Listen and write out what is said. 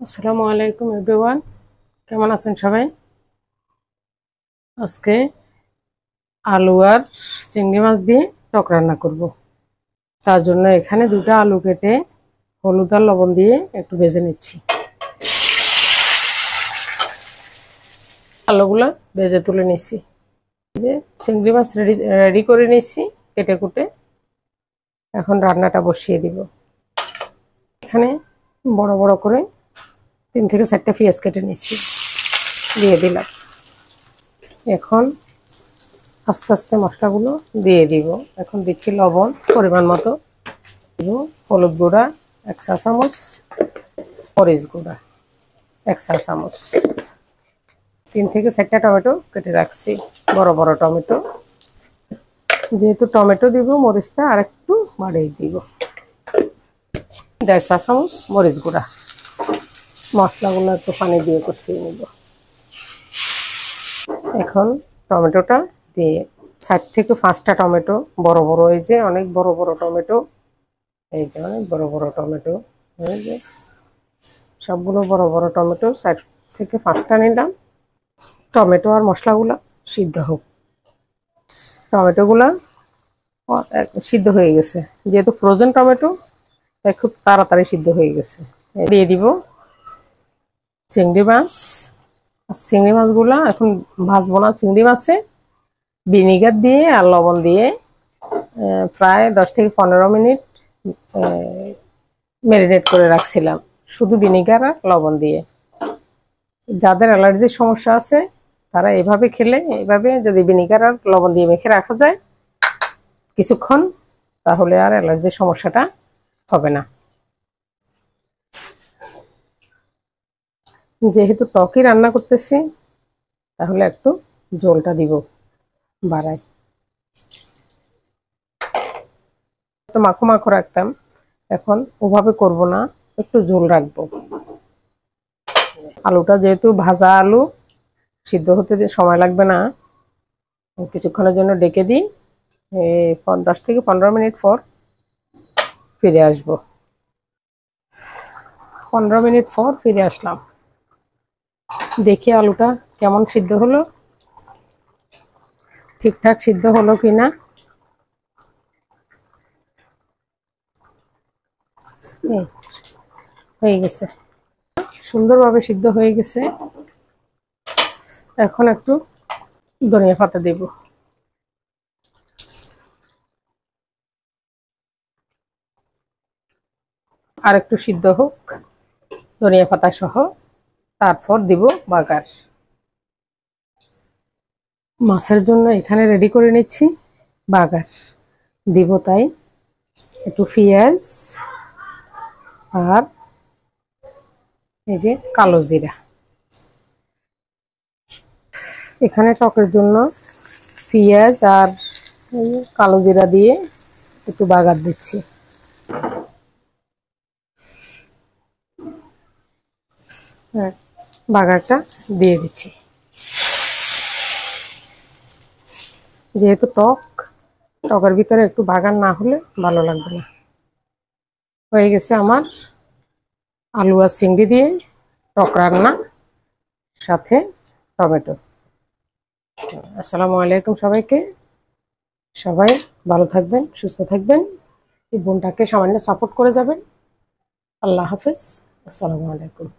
আসসালামু আলাইকুম এভরিওয়ান, কেমন আছেন সবাই? আজকে আলু আর চিংড়ি মাছ দিয়ে টক রান্না করব। তার জন্য এখানে দুটো আলু কেটে হলুদ আর লবণ দিয়ে একটু ভেজে নিচ্ছি। আলুগুলো ভেজে তুলে নিচ্ছি। যে চিংড়ি মাছ রেডি করে নিচ্ছি কেটে কুটে। এখন রান্নাটা বসিয়ে দিব। এখানে বড় বড় করে 3 থেকে 4টা পেঁয়াজ কেটে নিচ্ছি, দিয়ে দিলাম। এখন আস্তে আস্তে মশলাগুলো দিয়ে দিব। এখন দিচ্ছি লবণ পরিমাণ মতো, হলুদ গুঁড়া 1 চা চামচ, মরিচ গুঁড়া 1 চা চামচ, 3 থেকে 4টা টমেটো কেটে রাখছি, বড় বড় টমেটো। যেহেতু টমেটো দিব, মরিচটা আর একটু বাড়িয়ে দিব। 1.5 চা চামচ মরিচ গুঁড়া। মশলাগুলো একটু পানি দিয়ে কষিয়ে নিব। এখন টমেটোটা দিয়ে 4 থেকে 5টা টমেটো, বড় বড়, এই যে অনেক বড় বড় টমেটো, এই যে অনেক বড় বড় টমেটো, এই যে সবগুলো বড় বড় টমেটো 4 থেকে 5টা নিলাম। টমেটো আর মশলাগুলো সিদ্ধ হোক। টমেটোগুলো সিদ্ধ হয়ে গেছে, যেহেতু ফ্রোজেন টমেটো তাই খুব তাড়াতাড়ি সিদ্ধ হয়ে গেছে। দিয়ে দিব চিংড়ি মাছ। চিংড়ি মাছগুলো এখন ভাজবো না। চিংড়ি মাছে ভিনিগার দিয়ে আর লবণ দিয়ে প্রায় 10 থেকে 15 মিনিট ম্যারিনেট করে রাখছিলাম, শুধু ভিনিগার আর লবণ দিয়ে। যাদের অ্যালার্জির সমস্যা আছে তারা এভাবে খেলে, এভাবে যদি ভিনিগার আর লবণ দিয়ে মেখে রাখা যায় কিছুক্ষণ, তাহলে আর অ্যালার্জির সমস্যাটা হবে না। যেহেতু টকই রান্না করতেছি, তাহলে একটু ঝোলটা দিব বাড়াই। তো মাখো মাখো রাখতাম, এখন ওভাবে করব না, একটু ঝোল রাখবো। আলুটা যেহেতু ভাজা আলু, সিদ্ধ হতে সময় লাগবে না, কিছুক্ষণের জন্য ডেকে দিই। 10 থেকে 15 মিনিট পর ফিরে আসব। 15 মিনিট পর ফিরে আসলাম। দেখি আলুটা কেমন সিদ্ধ হলো, ঠিকঠাক সিদ্ধ হলো কিনা। হয়ে গেছে, সুন্দরভাবে সিদ্ধ হয়ে গেছে। এখন একটু ধনিয়া পাতা দেব। আর একটু সিদ্ধ হোক ধনিয়া পাতা সহ, তারপর দিব বাগার। মাছের জন্য এখানে রেডি করে নিচ্ছি বাগার দিব, তাই একটু পেঁয়াজ আর এই যে কালো জিরা। এখানে টকের জন্য পেঁয়াজ আর কালো জিরা দিয়ে একটু বাগার দিচ্ছি। হ্যাঁ, বাগারটা দিয়ে দিচ্ছি। যেহেতু টকের ভিতরে একটু বাগার না হলে ভালো লাগবে না। হয়ে গেছে আমার আলু আর চিংড়ি দিয়ে টক রান্না, সাথে টমেটো। আসসালামু আলাইকুম সবাইকে। সবাই ভালো থাকবেন, সুস্থ থাকবেন। এই বোনটাকে সামান্য সাপোর্ট করে যাবেন। আল্লাহ হাফেজ। আসসালামু আলাইকুম।